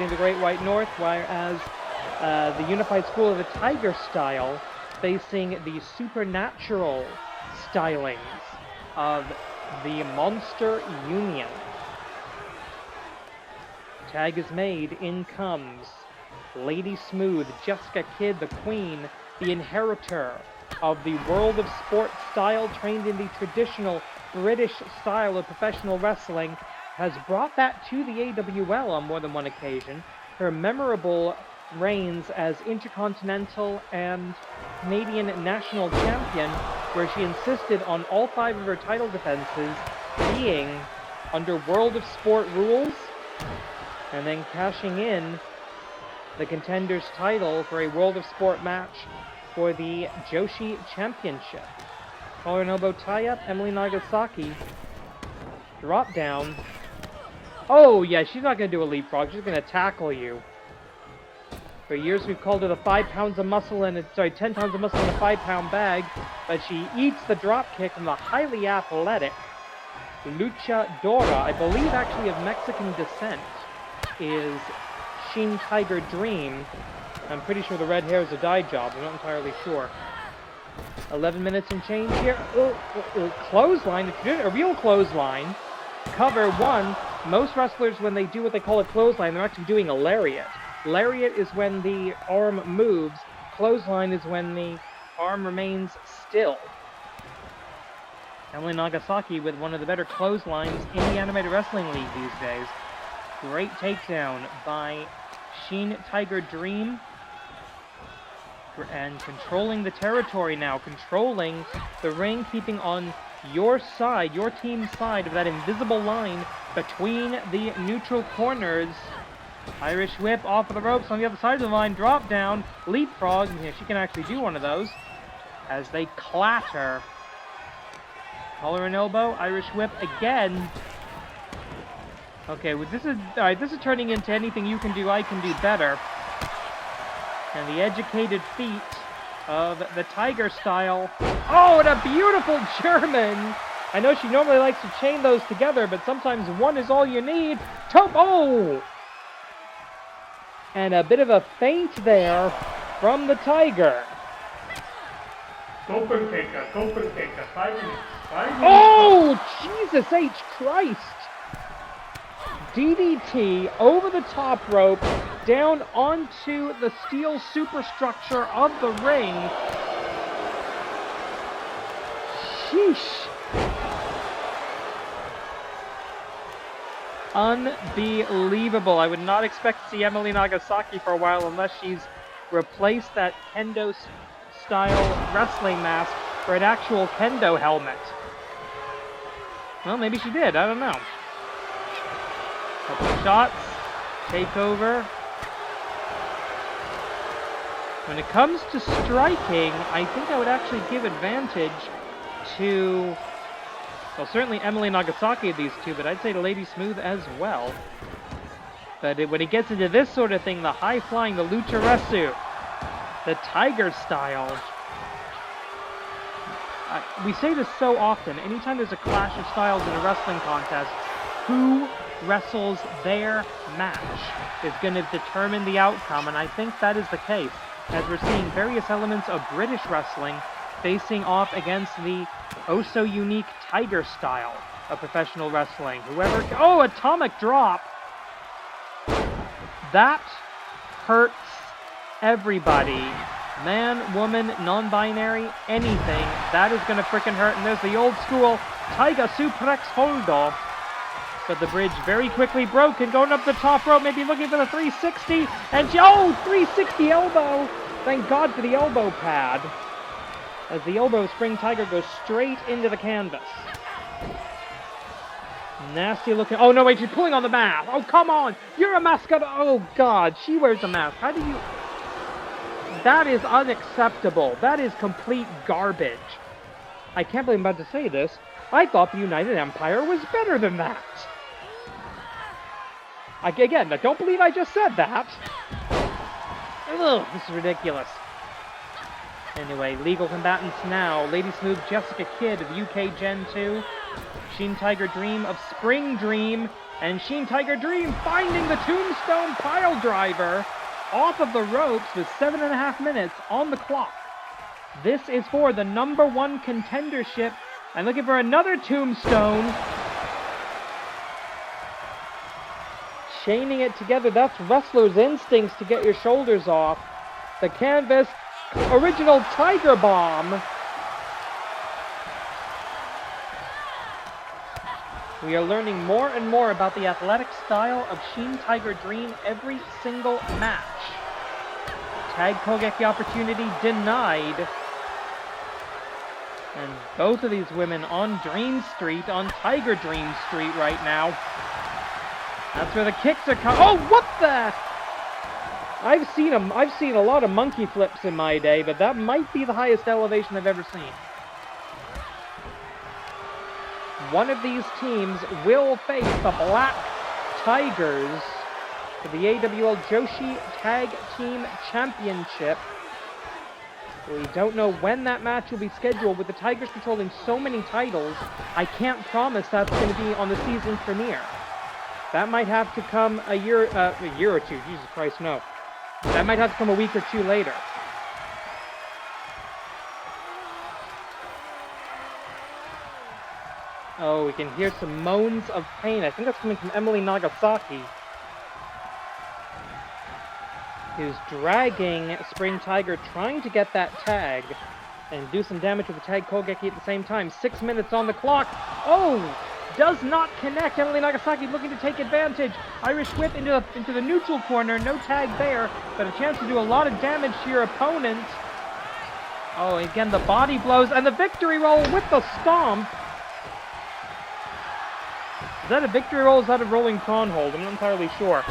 the Great White North, whereas the Unified School of the Tiger style facing the supernatural stylings of the Monster Union. Tag is made. In comes Lady Smooth, Jessica Kidd, the Queen, the inheritor of the World of Sport style, trained in the traditional British style of professional wrestling, has brought that to the AWL on more than one occasion. Her memorable reigns as Intercontinental and Canadian National Champion, where she insisted on all 5 of her title defenses being under World of Sport rules, and then cashing in the Contender's title for a World of Sport match for the Joshi Championship. Collar and elbow tie-up, Emily Nagasaki. Drop down. Oh, yeah, she's not going to do a leapfrog. She's going to tackle you. For years, we've called her the 5 pounds of muscle in 10 pounds of muscle in a 5-pound bag, but she eats the drop kick from the highly athletic luchadora, I believe actually of Mexican descent, is Shin Tiger Dream. I'm pretty sure the red hair is a dye job. I'm not entirely sure. 11 minutes and change here. Clothesline. If you did a real clothesline, cover 1. Most wrestlers, when they do what they call a clothesline, they're actually doing a lariat. Lariat is when the arm moves. Clothesline is when the arm remains still. Emily Nagasaki with one of the better clotheslines in the Animated Wrestling League these days. Great takedown by Shin Tiger Dream. And controlling the territory now, controlling the ring, keeping on your side, your team's side of that invisible line between the neutral corners. Irish whip off of the ropes on the other side of the line, drop down, leapfrog. Yeah, she can actually do one of those as they clatter. Collar and elbow, Irish whip again. Okay, well, this is turning into anything you can do, I can do better. And the educated feet of the Tiger style. Oh, and a beautiful German! I know she normally likes to chain those together, but sometimes one is all you need. Oh! And a bit of a feint there from the Tiger. Copenhagen, 5 minutes. Oh, Jesus H. Christ! DDT over the top rope, down onto the steel superstructure of the ring. Sheesh. Unbelievable. I would not expect to see Emily Nagasaki for a while unless she's replaced that kendo-style wrestling mask for an actual kendo helmet. Well, maybe she did. I don't know. Couple shots. Takeover. When it comes to striking, I think I would actually give advantage to, well, certainly Emily Nagasaki of these two, but I'd say to Lady Smooth as well. But when it gets into this sort of thing, the high-flying, the lucharesu, the Tiger style, we say this so often. Anytime there's a clash of styles in a wrestling contest, who wrestles their match is going to determine the outcome, and I think that is the case, as we're seeing various elements of British wrestling facing off against the oh-so-unique Tiger style of professional wrestling. Whoever... Oh, atomic drop! That hurts everybody. Man, woman, non-binary, anything. That is going to frickin' hurt. And there's the old school Tiger suplex hold-off. But the bridge very quickly broken, going up the top rope, maybe looking for the 360. And she... Oh, 360 elbow! Thank God for the elbow pad. As the elbow spring Tiger goes straight into the canvas. Nasty looking... Oh, no, wait, she's pulling on the mask. Oh, come on. You're a mascot. Oh, God. She wears a mask. How do you... That is unacceptable. That is complete garbage. I can't believe I'm about to say this. I thought the United Empire was better than that. Again, don't believe I just said that. Ugh, this is ridiculous. Anyway, legal combatants now. Lady Smooth, Jessica Kidd of UK Gen 2. Shin Tiger Dream of Spring Dream. And Shin Tiger Dream finding the Tombstone Pile Driver off of the ropes with 7.5 minutes on the clock. This is for the #1 contendership. I'm looking for another Tombstone. Chaining it together, that's wrestler's instincts to get your shoulders off. The canvas, original Tiger Bomb. We are learning more and more about the athletic style of Shin Tiger Dream every single match. Tag Kogeki opportunity denied. And both of these women on Dream Street, on Tiger Dream Street right now. That's where the kicks are coming. Oh, what the? I've seen a lot of monkey flips in my day, but that might be the highest elevation I've ever seen. One of these teams will face the Black Tigers for the AWL Joshi Tag Team Championship. We don't know when that match will be scheduled. With the Tigers controlling so many titles, I can't promise that's going to be on the season premiere. That might have to come a year or two. Jesus Christ, no. That might have to come a week or two later. Oh, we can hear some moans of pain. I think that's coming from Emily Nagasaki, who's dragging Spring Tiger, trying to get that tag and do some damage with the tag Kogeki at the same time. 6 minutes on the clock. Oh! Does not connect. Emily Nagasaki looking to take advantage. Irish whip into the neutral corner. No tag there, but a chance to do a lot of damage to your opponent. Oh, again, the body blows and the victory roll with the stomp. Is that a victory roll? Is that a rolling prawn hold? I'm not entirely sure.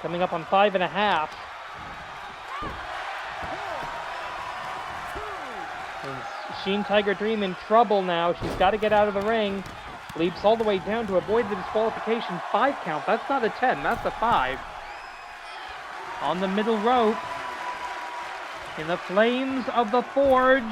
Coming up on 5.5. Sheen Tiger Dream in trouble now. She's got to get out of the ring. Leaps all the way down to avoid the disqualification. 5 count. That's not a 10. That's a 5. On the middle rope. In the flames of the forge.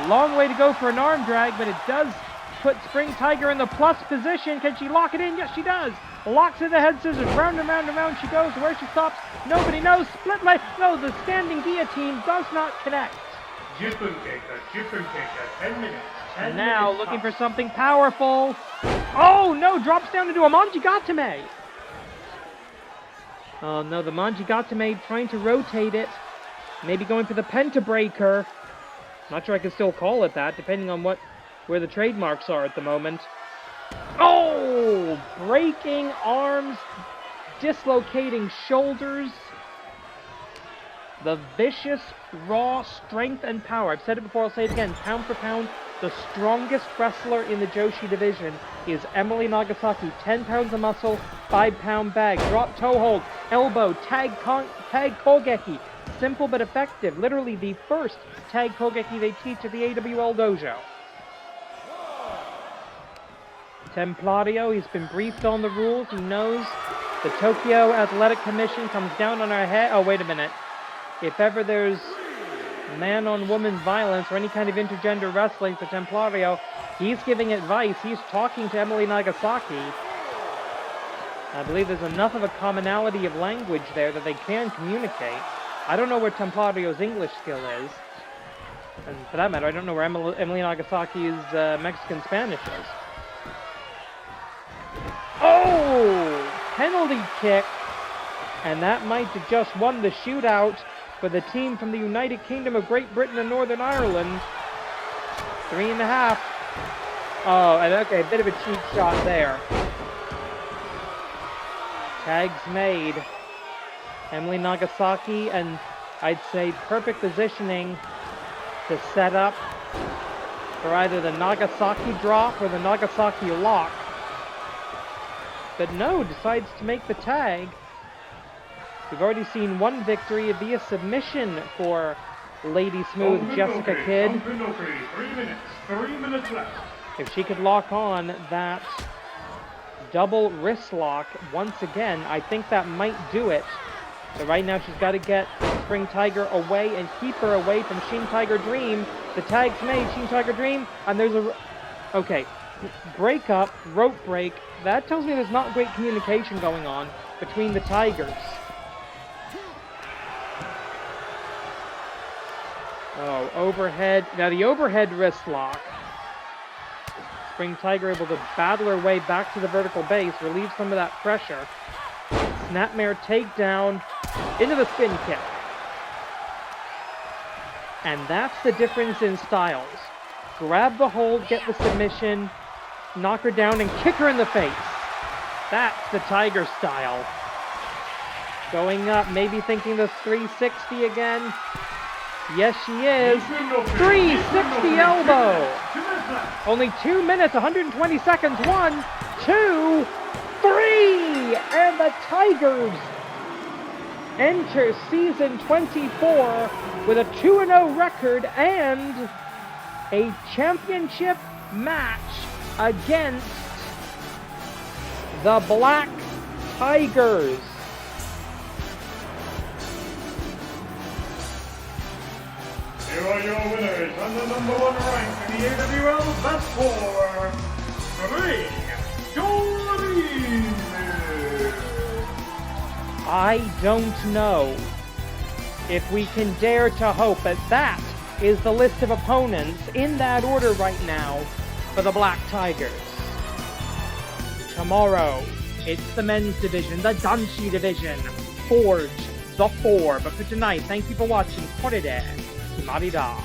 Long way to go for an arm drag, but it does put Spring Tiger in the plus position. Can she lock it in? Yes, she does. Locks in the head scissors. Round and round and round she goes. Where she stops, nobody knows. Split leg. No, the standing guillotine does not connect. 10分経過, 10 minutes. 10 now minutes looking for something powerful. Oh no, drops down into a Manjigatame. Oh no, the Manjigatame trying to rotate it. Maybe going for the Pentabreaker. Not sure I can still call it that, depending on where the trademarks are at the moment. Oh! Breaking arms, dislocating shoulders. The vicious, raw strength and power. I've said it before, I'll say it again. Pound for pound, the strongest wrestler in the Joshi division is Emily Nagasaki. 10 pounds of muscle, 5-pound bag. Drop toe hold, elbow, tag Kogeki. Simple but effective. Literally the first tag Kogeki they teach at the AWL dojo. Templario, he's been briefed on the rules. He knows the Tokyo Athletic Commission comes down on our head. Oh, wait a minute. If ever there's man-on-woman violence or any kind of intergender wrestling for Templario, he's giving advice. He's talking to Emily Nagasaki. I believe there's enough of a commonality of language there that they can communicate. I don't know where Templario's English skill is. And for that matter, I don't know where Emily Nagasaki's Mexican Spanish is. Oh! Penalty kick. And that might have just won the shootout for the team from the United Kingdom of Great Britain and Northern Ireland. 3.5. Oh, and okay, a bit of a cheap shot there. Tags made. Emily Nagasaki, and I'd say perfect positioning to set up for either the Nagasaki drop or the Nagasaki lock. But no, decides to make the tag. We've already seen one victory via submission for Lady Smooth Jessica Kidd. 3 minutes left. If she could lock on that double wrist lock once again, I think that might do it. But right now she's got to get Spring Tiger away and keep her away from Sheen Tiger Dream. The tag's made, Sheen Tiger Dream, and there's a... Okay, break up, rope break. That tells me there's not great communication going on between the Tigers. Oh, overhead. Now the overhead wrist lock. Spring Tiger able to battle her way back to the vertical base, relieve some of that pressure. Snapmare takedown into the spin kick. And that's the difference in styles. Grab the hold, get the submission, knock her down, and kick her in the face. That's the Tiger style. Going up, maybe thinking the 360 again. Yes, she is. 360 elbow. Only 2 minutes, 120 seconds. 1, 2, 3. And the Tigers enter season 24 with a 2-0 record and a championship match against the Black Tigers. Here are your winners and the #1 rank in the AWL Best 4. 3, Joshi. I don't know if we can dare to hope that that is the list of opponents in that order right now for the Black Tigers. Tomorrow, it's the men's division, the Danshi division, Forge the 4. But for tonight, thank you for watching. Korede, Kimarida.